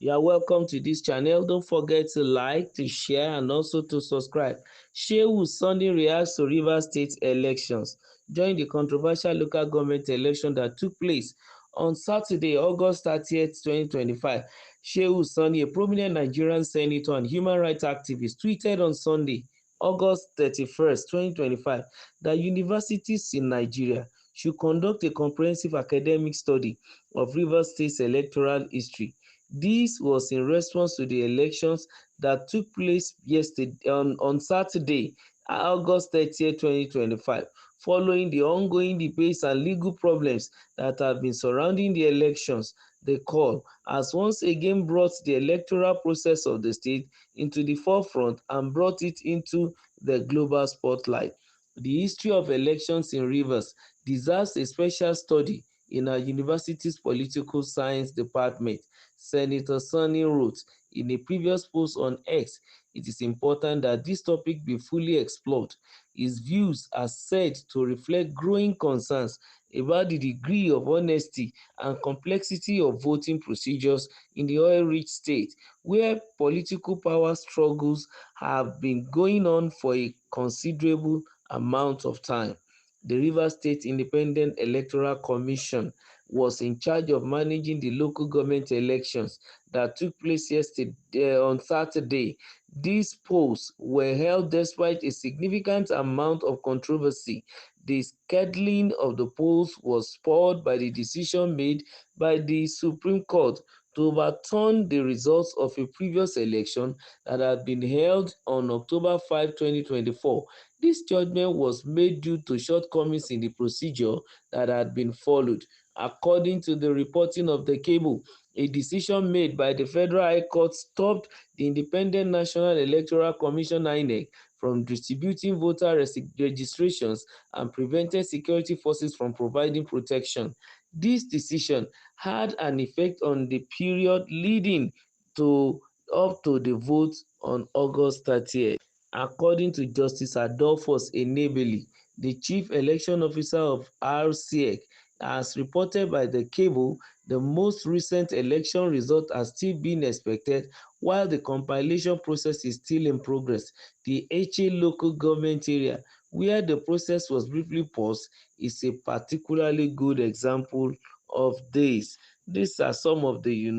You are welcome to this channel. Don't forget to like, to share, and also to subscribe. Shehu Sunday reacts to Rivers State elections. Join the controversial local government election that took place on Saturday, August 30th, 2025. Shehu Sunday, a prominent Nigerian senator and human rights activist, tweeted on Sunday, August 31st, 2025, that universities in Nigeria should conduct a comprehensive academic study of Rivers State's electoral history. This was in response to the elections that took place yesterday on Saturday, August 30th, 2025, following the ongoing debates and legal problems that have been surrounding the elections. The call has once again brought the electoral process of the state into the forefront and brought it into the global spotlight. The history of elections in Rivers deserves a special study in our university's political science department. Senator Sonny wrote in a previous post on X, it is important that this topic be fully explored. His views are said to reflect growing concerns about the degree of honesty and complexity of voting procedures in the oil-rich state, where political power struggles have been going on for a considerable amount of time. The Rivers State Independent Electoral Commission was in charge of managing the local government elections that took place yesterday on Saturday. These polls were held despite a significant amount of controversy. The scheduling of the polls was spurred by the decision made by the Supreme Court to overturn the results of a previous election that had been held on October 5, 2024. This judgment was made due to shortcomings in the procedure that had been followed. According to the reporting of the cable, a decision made by the Federal High Court stopped the Independent National Electoral Commission (INEC) from distributing voter registrations and prevented security forces from providing protection. This decision had an effect on the period leading to up to the vote on August 30th. According to Justice Adolphus Enebeli, the chief election officer of RCEC, as reported by the cable, the most recent election result are still being expected while the compilation process is still in progress. The Eche local government area, where the process was briefly paused, is a particularly good example of this. These are some of the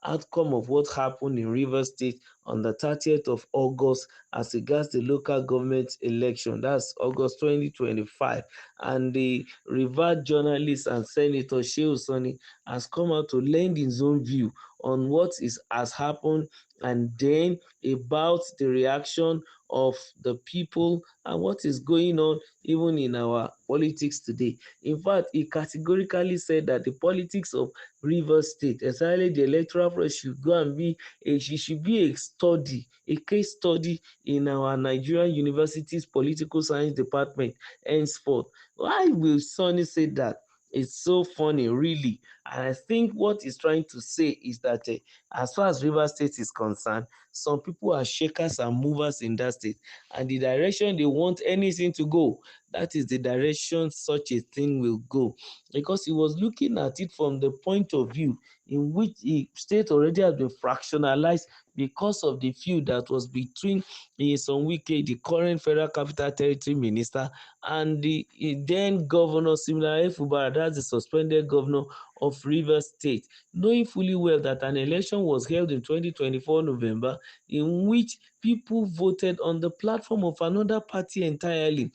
outcome of what happened in Rivers State on the 30th of August as regards the local government election. That's August 2025. And the Rivers journalist and Senator Shehu Sani has come out to lend his own view on what has happened and then about the reaction of the people and what is going on even in our politics today. In fact, he categorically said that the politics of Rivers State, especially the electoral process, should go and be she should be a study, a case study in our Nigerian university's political science department henceforth. Why will Sonny say that? It's so funny, really. And I think what he's trying to say is that as far as Rivers State is concerned, some people are shakers and movers in that state. And the direction they want anything to go, that is the direction such a thing will go. Because he was looking at it from the point of view in which the state already has been fractionalized because of the feud that was between Nyesom Wike, the current Federal Capital Territory Minister, and the then Governor Siminalayi Fubara, that's the suspended governor of Rivers State, knowing fully well that an election was held in 2024 November in which people voted on the platform of another party entirely.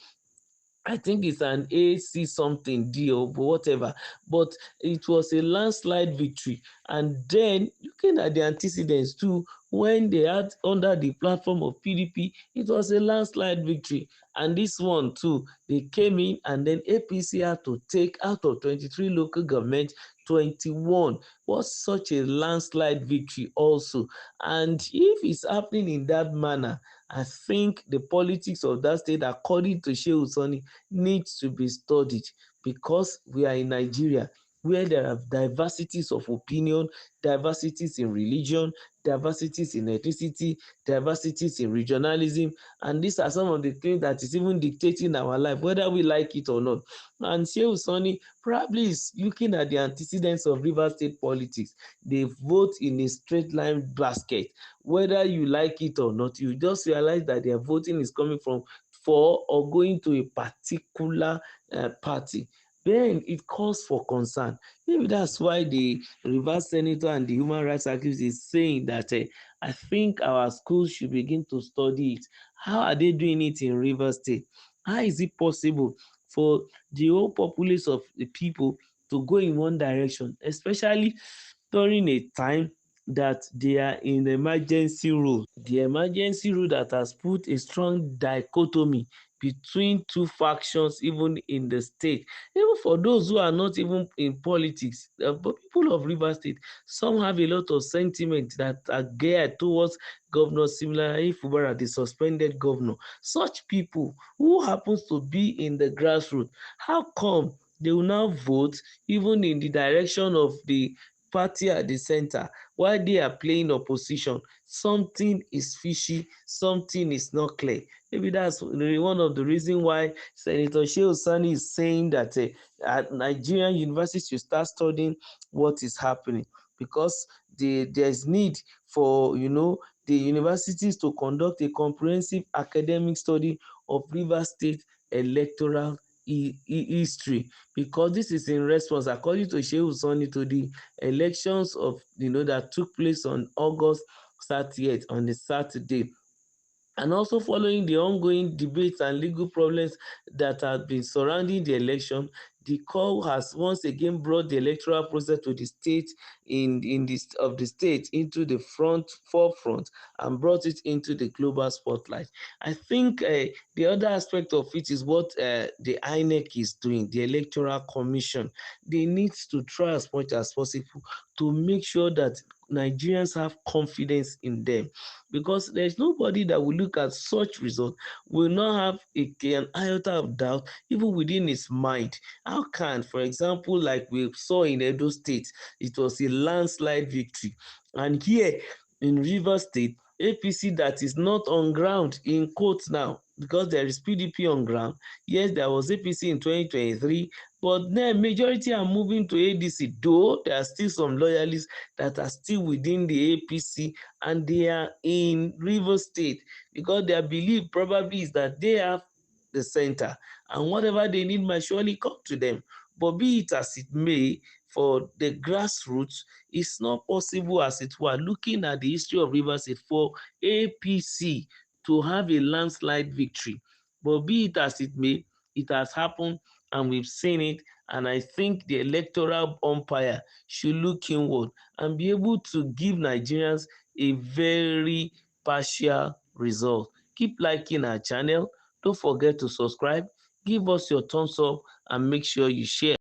I think it's an AC something deal, but whatever. But it was a landslide victory. And then looking at the antecedents too, when they had under the platform of PDP, it was a landslide victory. And this one too, they came in and then APC had to take out of 23 local government 21 was such a landslide victory also. And if it's happening in that manner, I think the politics of that state, according to Shehu Sani, needs to be studied because we are in Nigeria. where there are diversities of opinion, diversities in religion, diversities in ethnicity, diversities in regionalism, and these are some of the things that is even dictating our life, whether we like it or not. And Shehu Sani probably is looking at the antecedents of Rivers State politics. They vote in a straight line basket, whether you like it or not. You just realize that their voting is coming from for or going to a particular party. Then it calls for concern. Maybe that's why the Rivers Senator and the human rights activist is saying that I think our schools should begin to study it. How are they doing it in Rivers State? How is it possible for the whole populace of the people to go in one direction, especially during a time that they are in emergency rule? The emergency rule that has put a strong dichotomy between two factions even in the state. Even for those who are not even in politics, but people of Rivers State, some have a lot of sentiment that are geared towards Governor Siminalayi Fubara, the suspended governor. Such people who happens to be in the grassroots, how come they will now vote even in the direction of the party at the center while they are playing opposition? Something is fishy, something is not clear. Maybe that's one of the reasons why Senator Shehu Sani is saying that Nigerian universities should start studying what is happening, because there's need for the universities to conduct a comprehensive academic study of Rivers State electoral history, because this is in response, according to Shehu Sani, to the elections of that took place on August 30th, on the Saturday, and also following the ongoing debates and legal problems that have been surrounding the election. The court has once again brought the electoral process to the state in this of the state into the forefront, and brought it into the global spotlight. I think the other aspect of it is what the INEC is doing, the Electoral Commission. They need to try as much as possible to make sure that Nigerians have confidence in them, because there's nobody that will look at such result will not have an iota of doubt even within his mind. How can, for example, like we saw in Edo State, it was a landslide victory, and here in Rivers State, APC that is not on ground, in quotes now, because there is PDP on ground. Yes, there was APC in 2023, but then majority are moving to ADC, though there are still some loyalists that are still within the APC, and they are in Rivers State because their belief probably is that they have the center, and whatever they need might surely come to them. But be it as it may, for the grassroots, it's not possible, as it were, looking at the history of Rivers State, for APC to have a landslide victory. But be it as it may, it has happened, and we've seen it. And I think the electoral umpire should look inward and be able to give Nigerians a very partial result. Keep liking our channel. Don't forget to subscribe. Give us your thumbs up and make sure you share.